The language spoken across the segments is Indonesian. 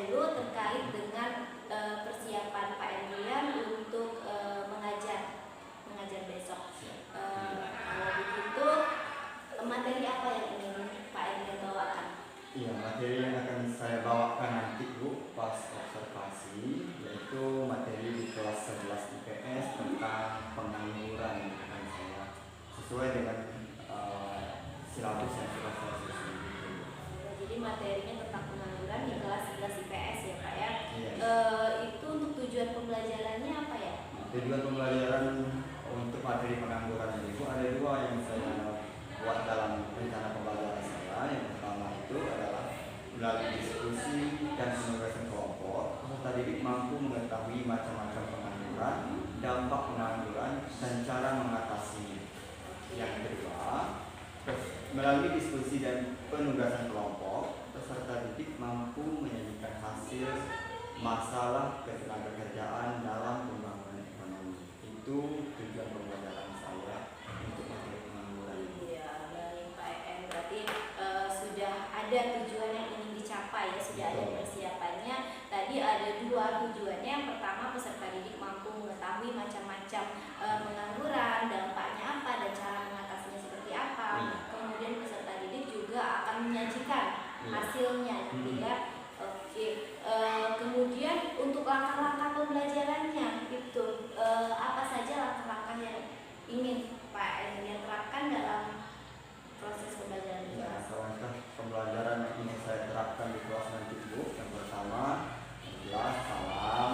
dulu terkait dengan persiapan Pak Endrian untuk mengajar besok. Kalau begitu, materi apa yang ingin Pak Endrian bawakan? Iya, materi yang akan saya bawakan nanti Bu pas observasi, yaitu materi di kelas 11 IPS tentang pengangguran akan saya sesuai dengan silabus yang sudah saya susun. Jadi materinya tentang pengangguran di kelas 11 IPS ya Pak ya. Iya. Itu untuk tujuan pembelajarannya apa ya? Tujuan pembelajaran untuk materi pengangguran ini Bu ada dua yang saya buat dalam rencana pembelajaran saya. Yang pertama itu adalah melalui diskusi dan penugasan kelompok, peserta didik mampu mengetahui macam-macam pengangguran, dampak pengangguran, dan cara mengatasinya. Yang kedua, melalui diskusi dan penugasan kelompok, peserta didik mampu menyajikan hasil masalah ketenagakerjaan dalam pembangunan ekonomi. Itu tujuan pembelajaran saya untuk materi pengangguran. Iya, baik Pak EM. Berarti sudah ada tujuan yang ingin dicapai ya, sudah ada persiapannya. Tadi ada dua tujuannya. Yang pertama, peserta didik mampu mengetahui macam-macam pengangguran, dampaknya apa, dan cara mengatasinya seperti apa. Kemudian peserta didik juga akan menyajikan hasilnya nanti ya. Oke. Kemudian untuk langkah-langkah pembelajarannya itu apa saja langkah-langkah yang ingin Pak Endrian terapkan dalam proses pembelajaran di kelas? Langkah pembelajaran yang ingin saya terapkan di kelas nanti Bu, yang pertama adalah salam.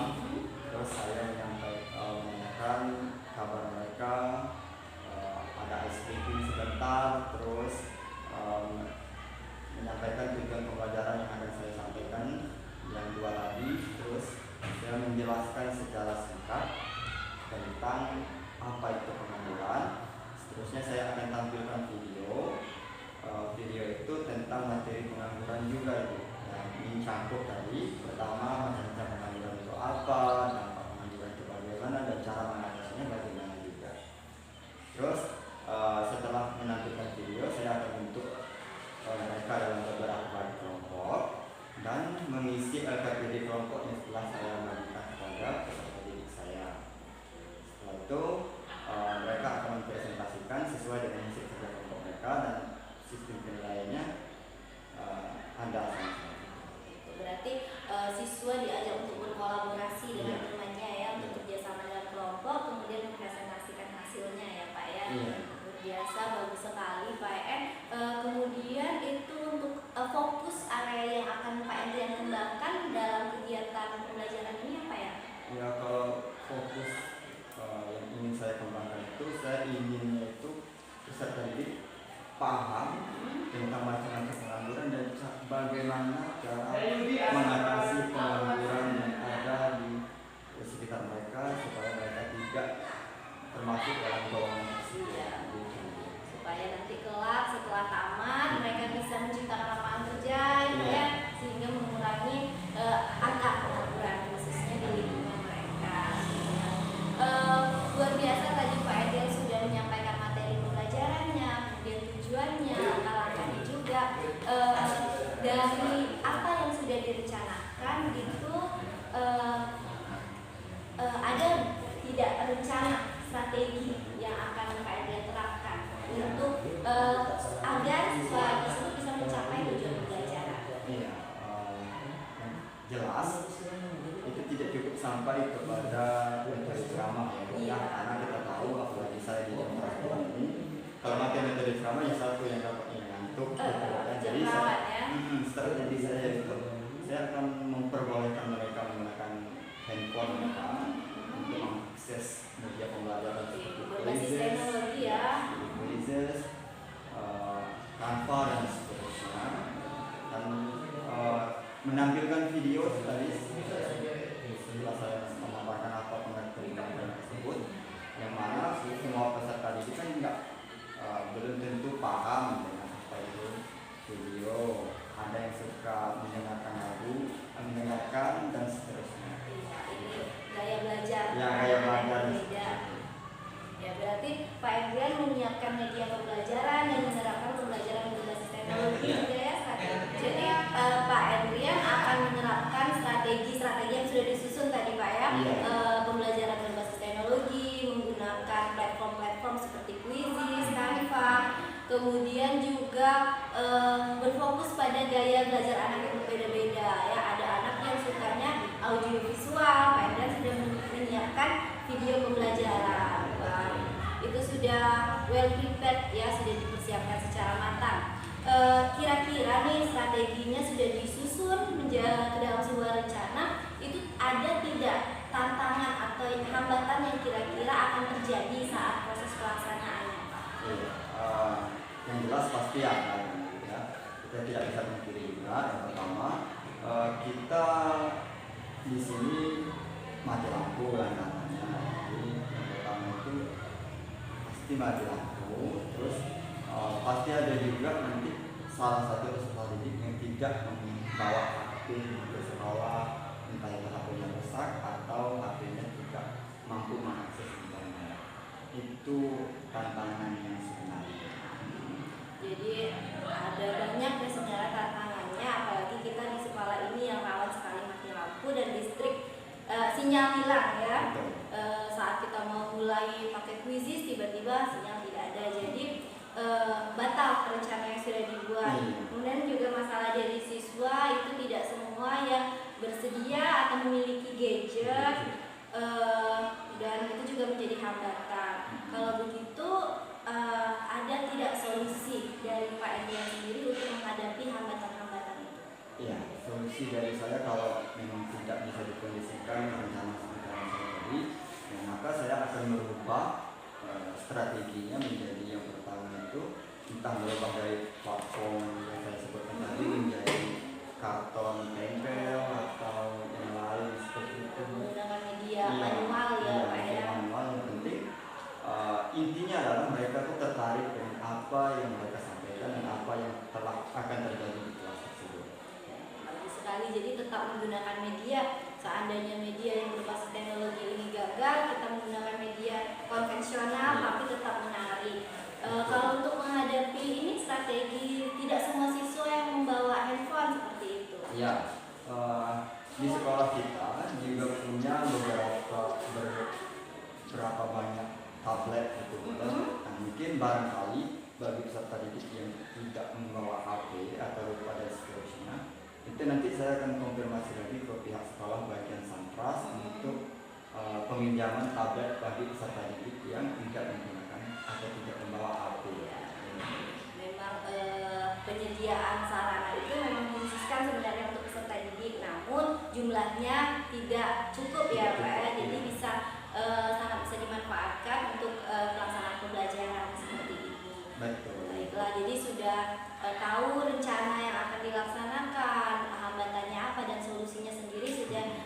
Terus saya menanyakan kabar mereka, ada ice breaking sebentar, terus menyampaikan tujuan pembelajaran yang akan saya sampaikan yang dua tadi. Terus saya menjelaskan secara singkat tentang apa itu pengangguran. Seterusnya saya akan tampilkan video. Video itu tentang materi pengangguran juga itu yang ingin campur tadi. Pertama, macam-macam pengangguran itu apa, dampak pengangguran itu bagaimana, dan cara mengatasinya bagaimana juga. Terus setelah menampilkan video, saya akan bentuk mereka dalam beberapa kelompok dan mengisi LKPD kelompok yang setelah saya bagikan kepada peserta didik saya. Setelah itu mereka akan mempresentasikan sesuai dengan hasil kerja kelompok mereka dan sistem penilaiannya ada sama. Berarti siswa diajak untuk berkolaborasi dengan temannya ya, untuk kerjasama dalam kelompok, kemudian mempresentasikan hasilnya ya Pak ya. Biasa, bagus sekali Pak EM. Kemudian itu untuk fokus area yang akan Pak Endrian kembangkan dalam kegiatan pembelajaran ini apa ya? Ya, kalau fokus yang ingin saya kembangkan itu, saya inginnya itu peserta didik paham tentang macam-macam pengangguran dan bagaimana cara mengatasi pengangguran yang ada di sekitar mereka supaya mereka tidak termasuk dalam golongan tersebut. Supaya nanti kelak setelah tamat mereka bisa menciptakan lapangan kerja ya, sehingga mengurangi angka pengangguran khususnya di lingkungan mereka. Luar biasa tadi Pak Endrian sudah menyampaikan materi pembelajarannya, kemudian tujuannya, langkah-langkahnya juga. Dari apa yang sudah direncanakan itu ada tidak rencana strategi yang akan Pak Endrian terapkan untuk agar siswa tersebut bisa mencapai tujuan pembelajaran? Iya, jelas itu tidak cukup sampai kepada metode ceramah ya, karena kita tahu apalagi saya di dalam ini, kalau pakai metode ceramah yang satu yang dapat ngantuk, jadi strategi saya itu saya akan memperbolehkan mereka menggunakan handphone mereka untuk mengakses media pembelajaran seperti berbasis teknologi ya, quizzes, Canva dan seterusnya, dan menampilkan video tadi setelah saya memaparkan apa pengertian tersebut, yang mana semua peserta didik kan belum tentu paham dengan apa itu video, ada yang suka mendengarkan lagu, mendengarkan dan seterusnya. Gaya belajar. Ya, gaya belajar. Ya, berarti Pak Endrian menyiapkan media pembelajaran dan menerapkan pembelajaran berbasis teknologi juga ya. Jadi Pak Endrian akan menerapkan Kemudian juga berfokus pada gaya belajar anak yang berbeda-beda ya. Ada anak yang sukanya audiovisual, Pak sudah menyiapkan video pembelajaran. Wah, itu sudah well prepared ya, sudah dipersiapkan secara matang. Kira-kira nih strateginya sudah disusun ke dalam sebuah rencana, itu ada tidak tantangan atau hambatan yang kira-kira akan terjadi saat proses pelaksanaannya, Pak? Yang jelas pasti ada ya. Kita tidak bisa memungkiri juga. Yang pertama, kita di sini mati lampu kan namanya. Jadi yang pertama itu pasti mati lampu. Terus pasti ada juga nanti salah satu peserta didik yang tidak membawa HP ke sekolah, entah itu HP-nya rusak atau HP-nya tidak mampu mengakses internet. Itu tantangan yang sebenarnya. Jadi ada banyak ya sebenarnya tantangannya, apalagi kita di sekolah ini yang rawan sekali mati lampu dan listrik, sinyal hilang ya. Saat kita mau mulai pakai Quizizz tiba-tiba sinyal tidak ada, jadi batal rencana yang sudah dibuat. Kemudian juga masalah dari siswa itu tidak semua yang bersedia atau memiliki gadget, dan itu juga menjadi hambatan. Kalau begitu ada tidak solusi dari Pak Endrian sendiri untuk menghadapi hambatan-hambatan itu? Iya, solusi dari saya kalau memang tidak bisa dikondisikan rencana seperti yang saya tadi, ya maka saya akan merubah strateginya menjadi yang pertama itu entah merubah dari platform yang saya sebutkan tadi menjadi karton tempel atau yang lain seperti itu. Menggunakan media manual ya, Pak ya. Manual yang penting intinya adalah mereka tuh tertarik dengan apa yang mereka sampaikan dan apa yang telah akan terjadi di kelas tersebut. Bagus sekali, jadi tetap menggunakan media. Seandainya media yang berbasis teknologi ini gagal, kita menggunakan media konvensional tapi tetap menarik. Kalau untuk menghadapi ini strategi, tidak semua siswa yang membawa handphone seperti itu. Ya, di sekolah kita juga punya berapa banyak tablet gitu. Nah, mungkin barangkali bagi peserta didik yang tidak membawa HP atau lupa dan seterusnya, itu nanti saya akan konfirmasi lagi ke pihak sekolah bagian Santras untuk peminjaman tablet bagi peserta didik yang tidak menggunakan atau tidak membawa HP. Memang penyediaan sarana itu memang dikhususkan sebenarnya untuk peserta didik, namun jumlahnya tidak cukup ya Pak ya, jadi bisa sangat bisa dimanfaatkan untuk pelaksanaan pembelajaran seperti ini. Betul. Baiklah, jadi sudah tahu rencana yang akan dilaksanakan, hambatannya apa dan solusinya sendiri sudah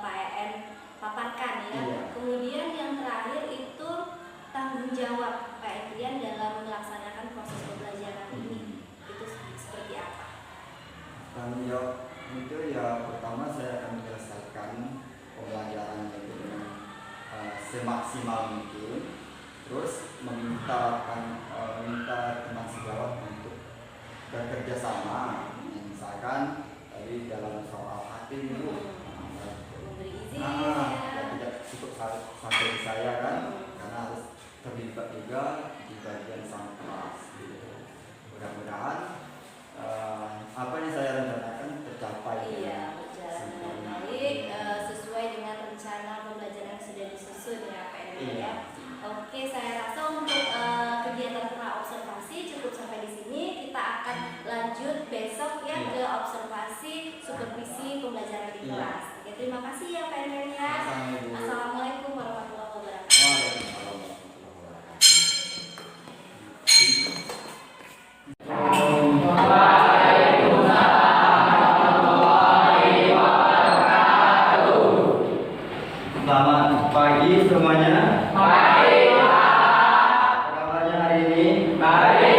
Pak EN paparkan ya. Kemudian yang terakhir itu tanggung jawab Pak Endrian dalam melaksanakan proses pembelajaran ini, itu seperti apa? Tanggung jawab itu ya pertama saya akan menyelesaikan pembelajaran itu dengan semaksimal mungkin, terus meminta teman sejawat untuk bekerja sama, misalkan tadi dalam soal hati itu Memberi izin ya tidak cukup sampai di saya kan, karena harus terlibat juga di bagian Santras gitu. Mudah-mudahan apa yang saya rencanakan tercapai. Iya, berjalan dengan baik sesuai dengan rencana pembelajaran yang sudah disusun ya Pak Endrian ya. Oke, saya rasa untuk kegiatan pra observasi cukup sampai di sini. Kita akan lanjut besok ya ke observasi supervisi pembelajaran di kelas. Oke, terima kasih ya Pak Endrian ya. Assalamualaikum warahmatullahi wabarakatuh. Waalaikumsalam warahmatullahi wabarakatuh. Selamat pagi semuanya. Baik, Pak. Kabarnya hari ini? Baik.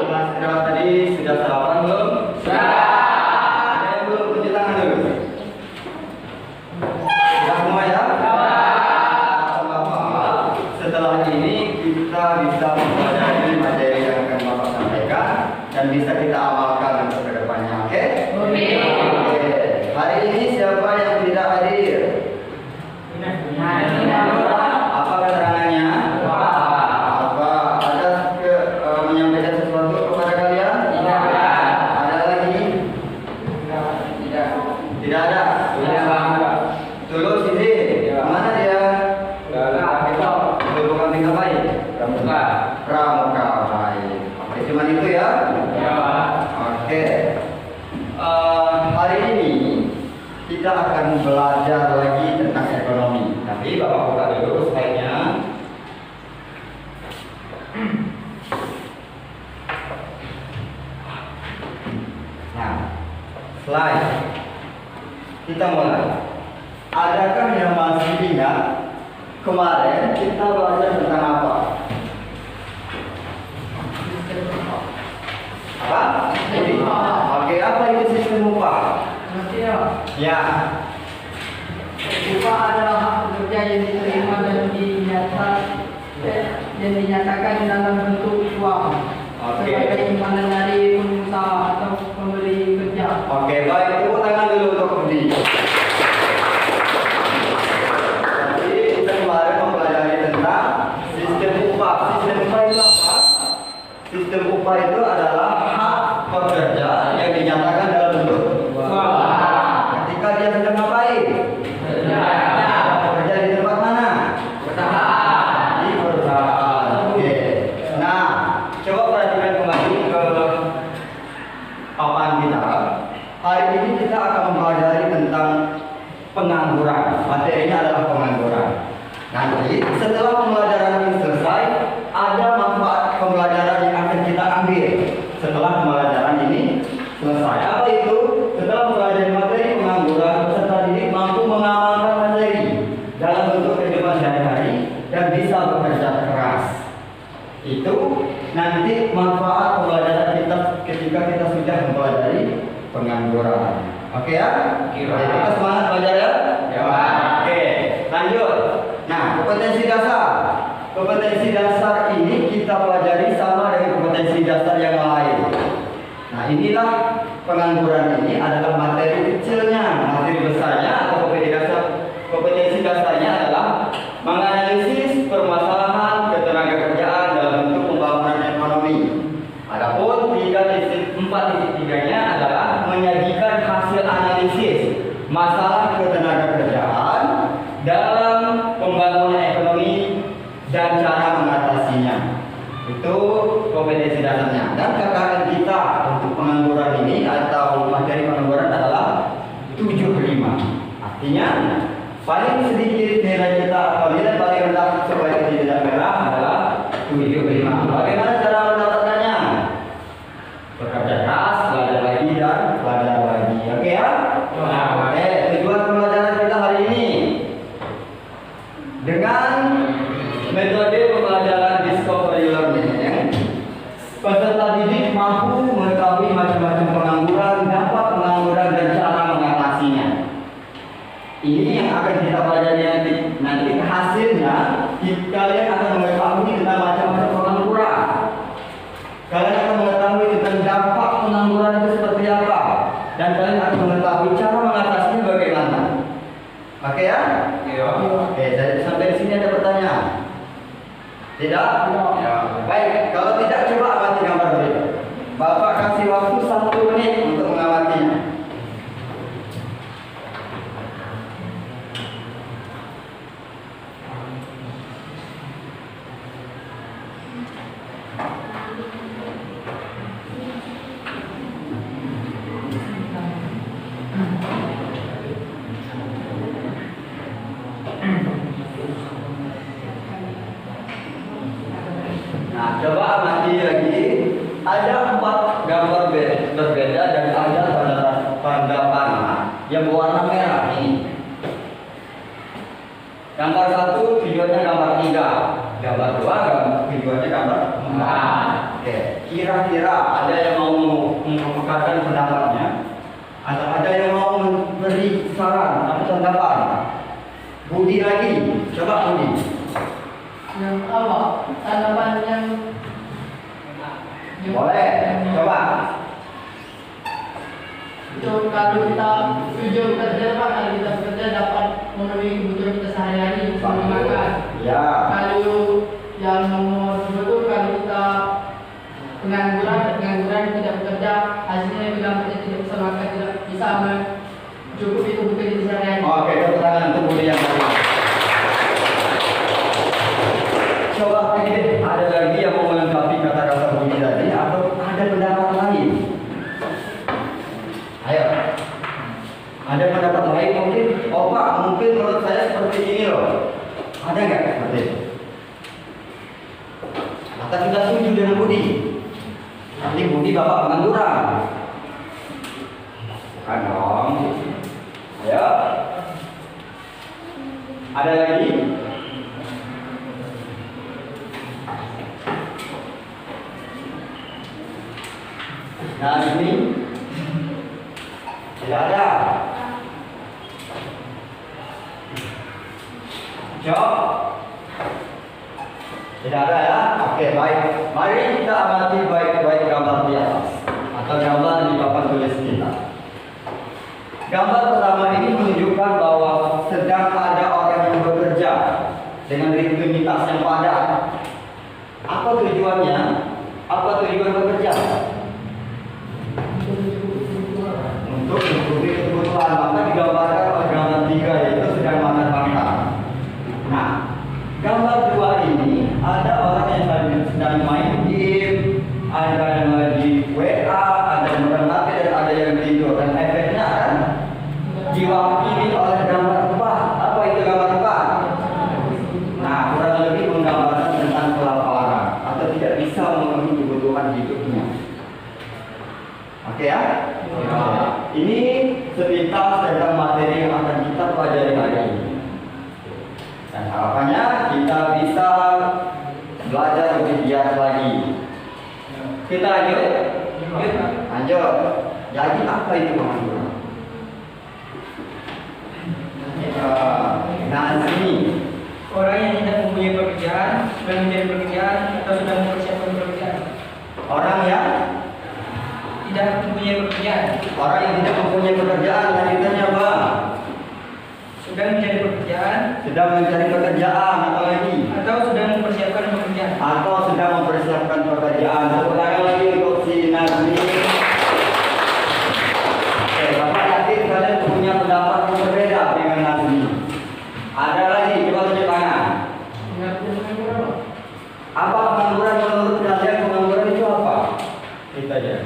Mas Indra tadi sudah sarapan belum? Sudah. Ada yang belum cuci tangan dulu? Tidak ada. Tulus sini. Mana dia? Bukan tinggal baik. Pramuka baik. Oke, cuma itu ya. Oke. Hari ini kita akan belajar lagi tentang ekonomi. Tapi Bapak buka dulu slide-nya. Nah, slide. Kita mulai. Adakah yang masih ingat kemarin kita belajar tentang apa? Apa? Oke, apa itu sistem upah? Ya. Upah adalah hak pekerja yang diterima dan dinyatakan dalam bentuk uang sebagai imbalan dari pengusaha atau pemberi kerja. Oke, baik, tepuk tangan dulu untuk Budi. Jadi kita kemarin mempelajari tentang sistem upah. Sistem upah itu apa? Sistem upah itu adalah hak pekerja yang dinyatakan dalam bentuk uang. Ketika dia sedang ngapain? Bekerja di tempat mana? Di perusahaan. Oke. Nah, coba perhatikan kembali ke papan kita. Hari ini kita akan mempelajari tentang pengangguran. Materinya adalah pengangguran. Nanti setelah pembelajaran ini selesai, ada manfaat pembelajaran yang akan kita ambil setelah pembelajaran ini selesai. Apa itu? Setelah mempelajari materi pengangguran, peserta didik mampu mengamalkan materi dalam bentuk kehidupan sehari-hari dan bisa bekerja keras. Itu nanti manfaat pembelajaran kita ketika kita sudah mempelajari pengangguran. Oke ya? Jadi kita semangat belajar ya? Oke, lanjut. Nah, kompetensi dasar. Kompetensi dasar ini kita pelajari sama dengan kompetensi dasar yang lain. Nah, inilah pengangguran ini adalah materi kecilnya. Materi besarnya atau kompetensi dasarnya adalah menganalisis permasalahan ketenagakerjaan dalam bentuk pembangunan ekonomi. Adapun 3.4.3-nya adalah menyajikan hasil analisis masalah ketenagakerjaan dalam pembangunan ekonomi dan cara mengatasinya. Itu kompetensi dasarnya. Dan KKN kita untuk pengangguran ini atau materi pengangguran adalah 75. Artinya paling sedikit nilai kita atau nilai paling rendah supaya tidak merah adalah 75. Bagaimana cara mendapatkannya? Bekerja keras, belajar lagi dan belajar lagi. Oke ya? Oke, tujuan pembelajaran kita hari ini dengan metode pembelajaran discovery learning, peserta didik mampu mengetahui macam-macam pengangguran, dampak pengangguran dan cara mengatasinya. Ini yang akan kita pelajari nanti. Nanti hasilnya kalian akan mengetahui tentang macam-macam pengangguran. Kalian akan mengetahui tentang dampak pengangguran itu seperti apa, dan kalian akan mengetahui cara mengatasinya bagaimana. Oke ya? Oke, jadi sampai di sini ada pertanyaan? Tidak? Ya. Baik, kalau tidak coba amati gambar berikut. Bapak kasih waktu 1 menit untuk mengamatinya. Nah, coba amati lagi. Ada 4 gambar berbeda dan ada tanda panah yang berwarna merah ini. Gambar 1 videonya gambar 3, gambar 2 videonya gambar 4. Oke, kira-kira ada yang mau mengungkapkan pendapatnya atau ada yang mau memberi saran atau tanggapan? Budi lagi, coba Budi. Yang apa? Tanaman yang Boleh, coba. itu kalau kita tujuan kerja Pak, kalau kita bekerja dapat memenuhi kebutuhan kita sehari-hari sebelum makan. Ya. Kalau yang nomor 2 itu kalau kita pengangguran tidak bekerja, hasilnya bilang kita tidak bisa makan, tidak bisa Cukup itu bukan itu sehari-hari. Oke, tepuk tangan untuk Budi yang tadi. Coba ini ada lagi yang mau melengkapi kata-kata Budi tadi atau ada pendapat lain? Ayo. Ada pendapat lain mungkin? Oh Pak, mungkin menurut saya seperti ini loh. Ada nggak seperti itu? Atau kita setuju dengan Budi? Nanti Budi bapak pengangguran. Bukan dong. Ayo. Ada lagi? Nah ini tidak ada. Jawab. Tidak ada ya? Oke, baik. Mari kita amati baik-baik gambar di atas atau gambar di papan tulis kita. Gambar pertama ini menunjukkan bahwa sedang ada orang yang bekerja dengan rutinitas yang padat. Apa tujuannya? Apa tujuan bekerja? Untuk memenuhi kebutuhan. Maka digambarkan oleh gambar 3 yaitu sedang makan. Nah, gambar 2 ini ada orang yang sedang main game, ada yang lagi WA, ada yang makan HP dan ada yang tidur. Dan efeknya kan diwakili oleh gambar 4. Apa itu gambar 4? Nah, kurang lebih menggambarkan tentang kelaparan atau tidak bisa memenuhi kebutuhan hidupnya. Oke ya? Ini sepintas tentang materi yang akan kita pelajari hari ini. Dan harapannya kita bisa belajar lebih giat lagi. Kita lanjut. Lanjut. Jadi apa itu pengangguran? Nah, sini Orang yang tidak mempunyai pekerjaan, sudah mencari pekerjaan, atau sudah mempersiapkan pekerjaan. orang yang Tidak mempunyai pekerjaan, tidak mempunyai pekerjaan. Lanjutannya apa? sudah mencari pekerjaan, Sedang mencari pekerjaan atau lagi? atau sudah mempersiapkan pekerjaan. Atau sedang mempersiapkan pekerjaan. Tepuk tangan lagi untuk si Nazmi. Oke, Bapak yakin kalian punya pendapat yang berbeda dengan Nazmi. Ada lagi, coba tunjuk tangan. Apa pengangguran menurut kalian? Pengangguran itu apa? Kita aja.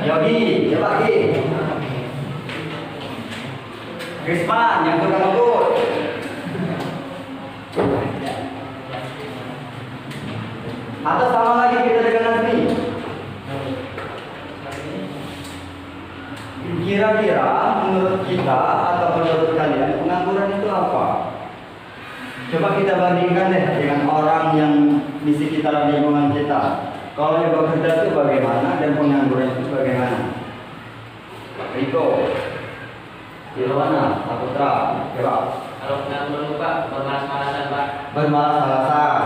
Yogi, coba Ki. Risman yang sudah ngebut. Atau sama lagi kita dengan Nazmi. Kira-kira menurut kita atau menurut kalian pengangguran itu apa? Coba kita bandingkan deh dengan orang yang di sekitar lingkungan kita. Kalau yang bekerja itu bagaimana dan pengangguran itu bagaimana? Riko, Irwana, Saputra, coba. Kalau pengangguran Pak, bermalas-malasan Pak. Bermalas-malasan.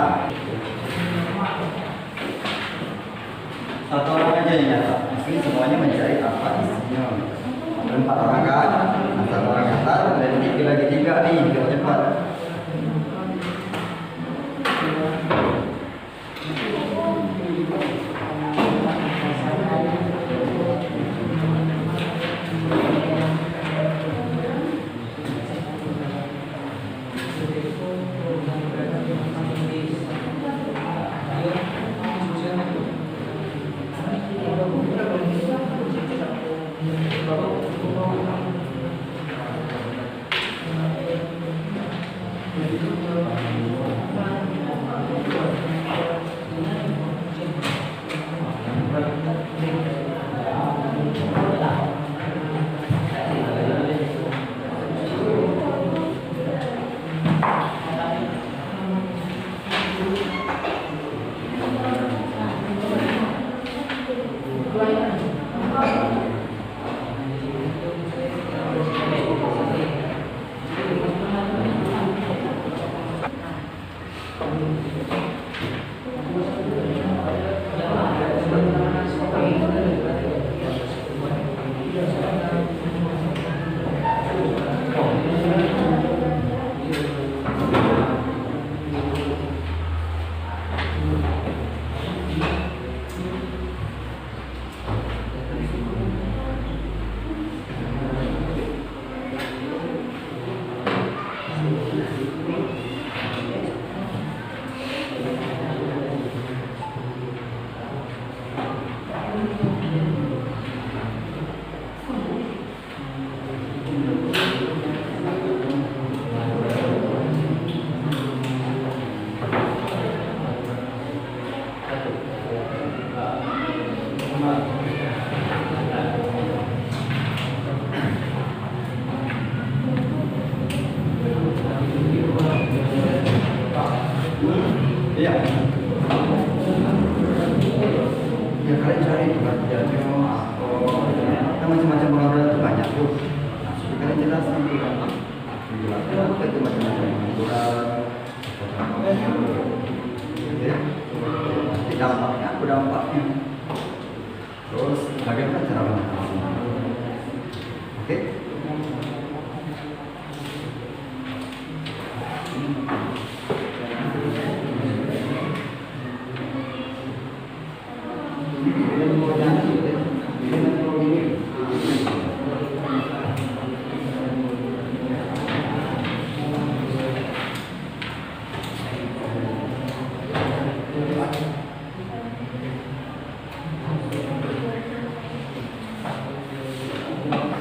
Satu orang aja yang nyata. Ini semuanya mencari apa isinya. Ada 4 orang kan? Nah, 1 orang nyata dan ini dibagi 3 nih, biar cepat. macam-macam pengangguran itu banyak tuh. Nah, sekarang jelas nanti kan menjelaskan apa itu macam-macam pengangguran. Nanti dampaknya, apa dampaknya? Terus bagaimana cara mengatasinya? Oke?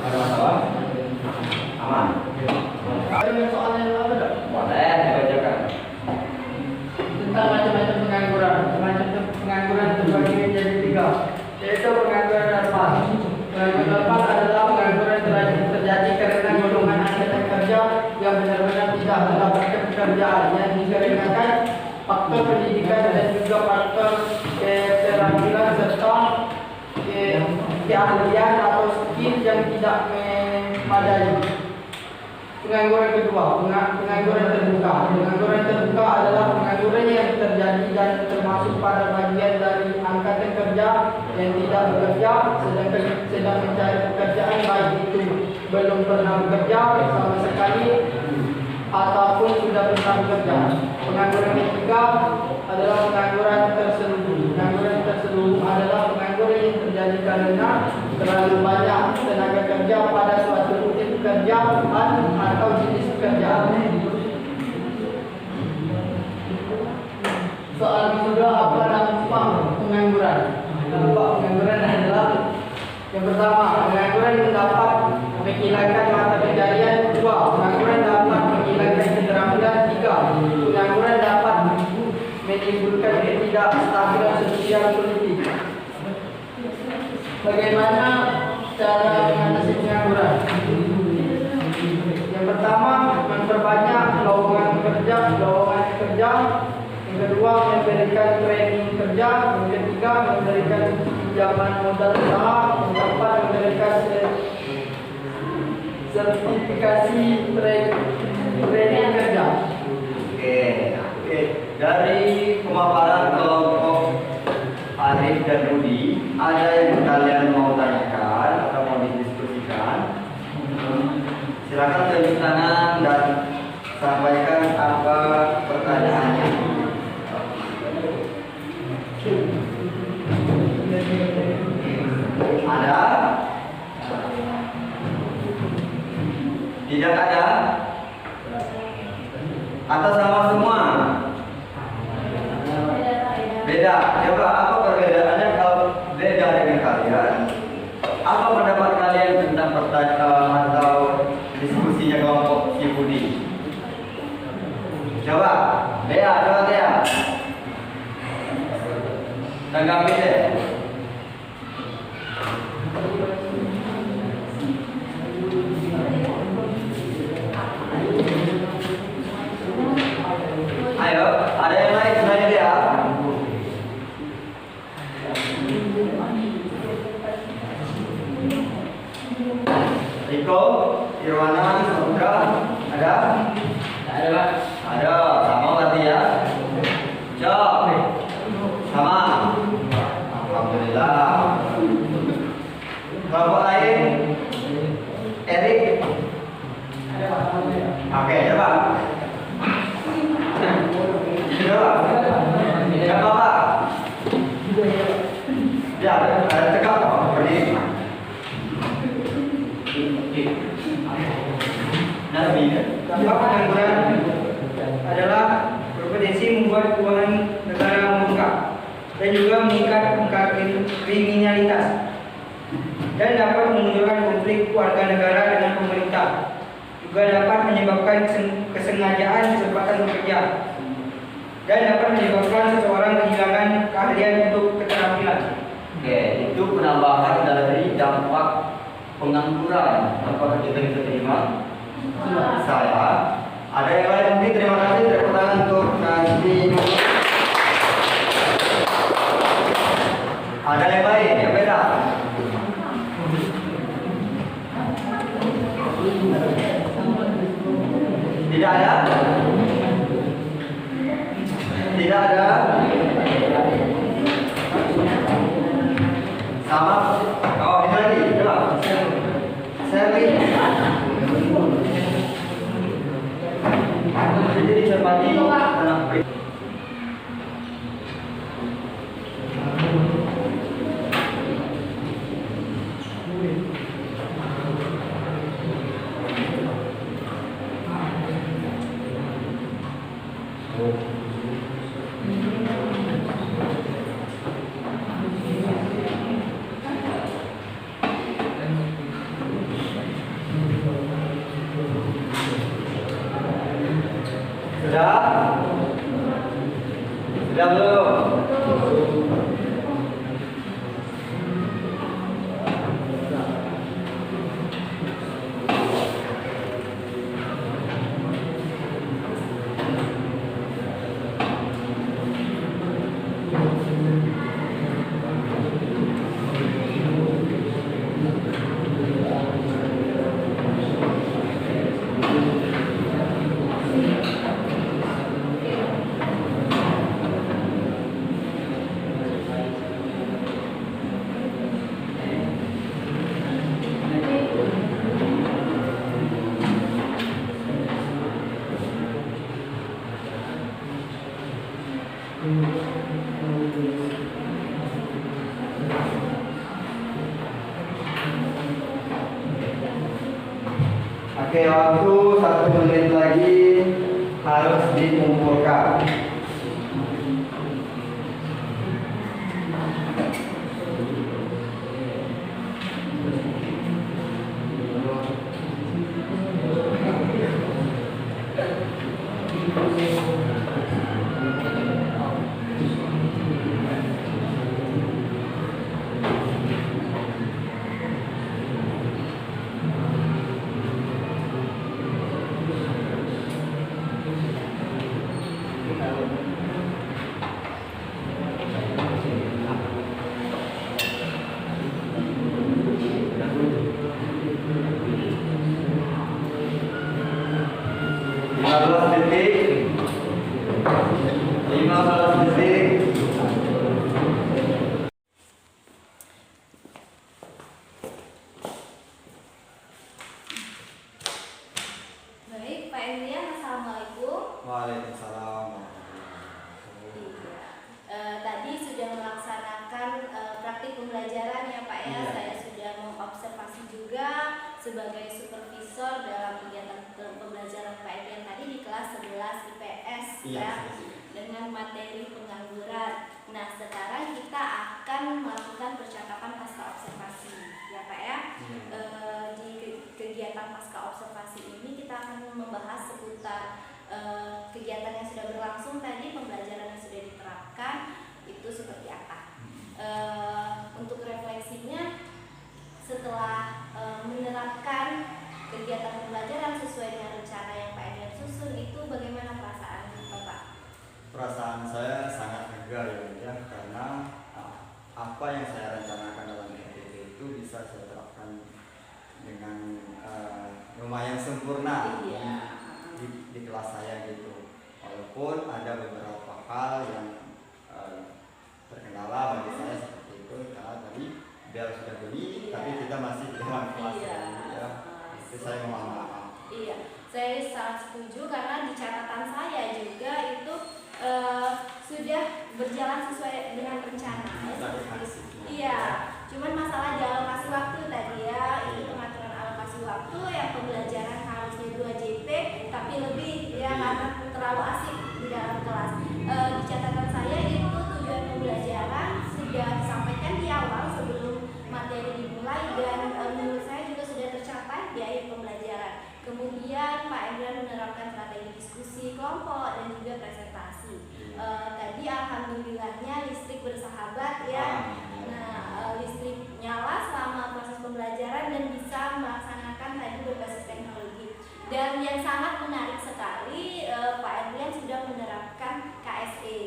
Ada masalah? Aman? Ada soalnya apa dok? Boleh dibacakan. Tentang macam-macam pengangguran. Macam pengangguran terbagi menjadi 3, yaitu pengangguran dapat. Pengangguran dapat adalah pengangguran terjadi karena golongan angkatan kerja yang benar-benar tidak mendapatkan pekerjaan yang dikarenakan faktor pendidikan dan juga faktor keterampilan serta keahlian atau skill yang tidak memadai. Pengangguran kedua, pengangguran terbuka. Pengangguran terbuka adalah pengangguran yang terjadi dan termasuk pada bagian dari angkatan kerja yang tidak bekerja sedang mencari pekerjaan, baik itu belum pernah bekerja sama sekali ataupun sudah pernah bekerja. Pengangguran ketiga adalah pengangguran terselubung. Pengangguran terselubung adalah pengangguran yang terjadi karena terlalu banyak tenaga kerja pada suatu unit pekerjaan atau jenis pekerjaan. Soal kedua, apa dampak pengangguran? Dampak pengangguran adalah yang pertama, pengangguran dapat menghilangkan mata pencarian. 2, pengangguran dapat menghilangkan keterampilan. 3, pengangguran dapat menimbulkan ketidakstabilan sosial politik. Bagaimana cara mengatasi pengangguran? Yang pertama, memperbanyak lowongan kerja. Yang kedua, memberikan training kerja. Yang ketiga, memberikan pinjaman modal usaha. Yang keempat, memberikan sertifikasi training kerja. Oke. Dari pemaparan kelompok Arif dan Budi, ada yang kalian mau tanyakan atau mau didiskusikan? Silakan tunjuk tangan dan sampaikan apa pertanyaannya. Ada? Tidak ada? Atau sama semua? Beda. Coba apa perbedaannya kalau beda dengan kalian? Apa pendapat kalian tentang pertanyaan atau diskusinya kelompok si Budi? Coba, Dea. Tanggapi deh. Ayo, ada yang lain selain dia? Riko, Irwana, Samudra, ada? Ada Pak. Ada, sama berarti ya? Cok, sama. Alhamdulillah. Kelompok lain? Erik? Oke, coba. Coba Pak. Ya, ada tegak kok, berdiri. Dampak pengangguran adalah berpotensi membuat keuangan negara membengkak dan juga meningkat angka kriminalitas dan dapat memunculkan konflik warga negara dengan pemerintah. Juga dapat menyebabkan kesengajaan kesempatan bekerja dan dapat menyebabkan seseorang kehilangan keahlian untuk keterampilan. Oke, itu penambahan dari dampak pengangguran. Apakah kita bisa terima? Saya. Ada yang lain mungkin? Terima kasih. Tepuk tangan untuk nanti. Ada yang lain yang beda? Tidak ada? Tidak ada? Sama? Oh, ini lagi. Coba. Sally. Jadi dicermati dalam Sudah? Sudah belum? Oke, waktu 1 menit lagi harus dikumpulkan. Baik, Pak Emilian, Assalamualaikum. Waalaikumsalam. Iya. Tadi sudah melaksanakan praktik pembelajaran ya Pak ya. Iya. Saya sudah mengobservasi juga sebagai supervisor dalam kegiatan pembelajaran Pak Emilian tadi di kelas 11 IPS Iya. ya, dengan materi pengangguran. Nah, sekarang kita akan melakukan percakapan pasca observasi ya Pak ya. Di kegiatan pasca observasi ini kita akan membahas seputar kegiatan yang sudah berlangsung tadi, pembelajaran yang sudah diterapkan itu seperti apa. Untuk refleksinya, setelah menerapkan kegiatan pembelajaran sesuai dengan rencana yang Pak Emilian susun, itu bagaimana perasaan Bapak? Perasaan saya sangat lega ya, karena apa yang saya rencanakan dalam RTP itu bisa saya terapkan dengan lumayan sempurna di kelas saya gitu. Walaupun ada beberapa hal yang terkendala bagi saya seperti itu, karena tadi bel sudah bunyi, tapi kita masih di dalam kelas ya. Itu saya mohon maaf. Iya, saya sangat setuju karena di catatan saya juga itu sudah berjalan sesuai dengan rencana. Iya, cuman masalah di alokasi waktu tadi ya, itu pengaturan alokasi waktu yang pembelajaran harusnya 2 JP tapi lebih ya karena terlalu asik di dalam kelas. Di catatan saya itu tujuan pembelajaran sudah disampaikan di awal sebelum materi dimulai dan menurut saya juga sudah tercapai di akhir pembelajaran. Kemudian Pak Emilian menerapkan strategi diskusi kelompok dan juga presentasi. Tadi alhamdulillahnya listrik bersahabat ya. Nah, listrik nyala selama proses pembelajaran dan bisa melaksanakan tadi berbasis teknologi. Dan yang sangat menarik sekali, Pak Emilian sudah menerapkan KSE,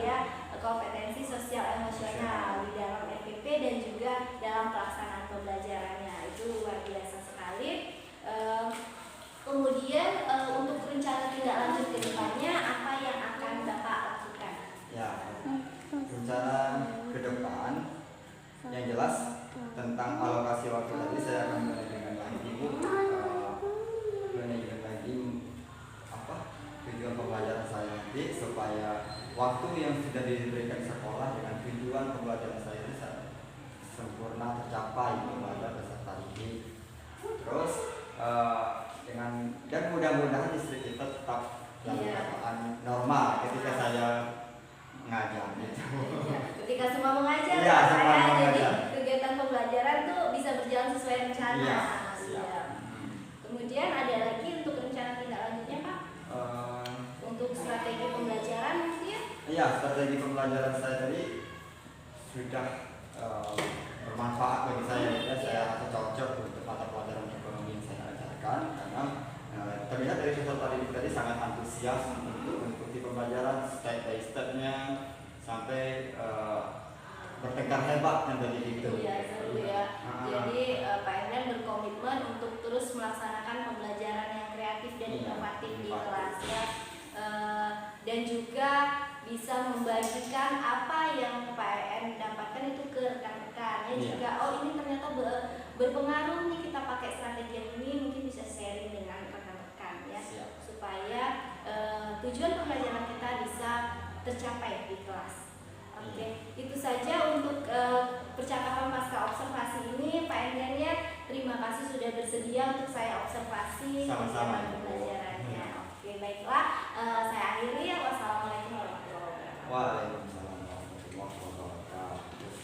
ya, kompetensi sosial emosional di dalam RPP dan juga dalam pelaksanaan pembelajarannya. Itu luar biasa sekali. Kemudian untuk rencana waktu yang sudah diberikan sekolah dengan tujuan pembelajaran saya itu sempurna tercapai kepada peserta didik. Terus dengan dan mudah-mudahan istri kita tetap dalam keadaan normal ketika saya mengajar gitu. Ya, ketika semua mengajar, Iya, semua saya jadi mengajar. kegiatan pembelajaran tuh bisa berjalan sesuai rencana. Iya, Iya. siap. Kemudian ada lagi untuk rencana tindak lanjutnya Pak, untuk strategi pembelajaran mungkin? Iya, strategi pembelajaran saya tadi sudah bermanfaat bagi saya. Ya, saya rasa cocok untuk mata pelajaran ekonomi yang saya ajarkan karena terlihat dari peserta didik tadi sangat antusias untuk mengikuti pembelajaran step by stepnya sampai bertengkar hebat yang tadi itu. Iya, seru ya. Jadi Pak Erlen berkomitmen untuk terus melaksanakan pembelajaran yang kreatif dan Iya, inovatif di inovatif. kelas ya. Dan juga bisa membagikan apa yang Pak EN dapatkan itu ke rekan-rekan ya. Iya. Jika ini ternyata berpengaruh nih kita pakai strategi yang ini, mungkin bisa sharing dengan rekan-rekan ya. Siap. Supaya tujuan pembelajaran kita bisa tercapai di kelas. Oke, itu saja untuk percakapan pasca observasi ini. Pak Endrian ya, terima kasih sudah bersedia untuk saya observasi Sama-sama, kegiatan Ibu. pembelajarannya. Oke, baiklah, saya akhiri ya. Wassalamualaikum warahmatullahi wabarakatuh. Waalaikumsalam warahmatullahi wabarakatuh.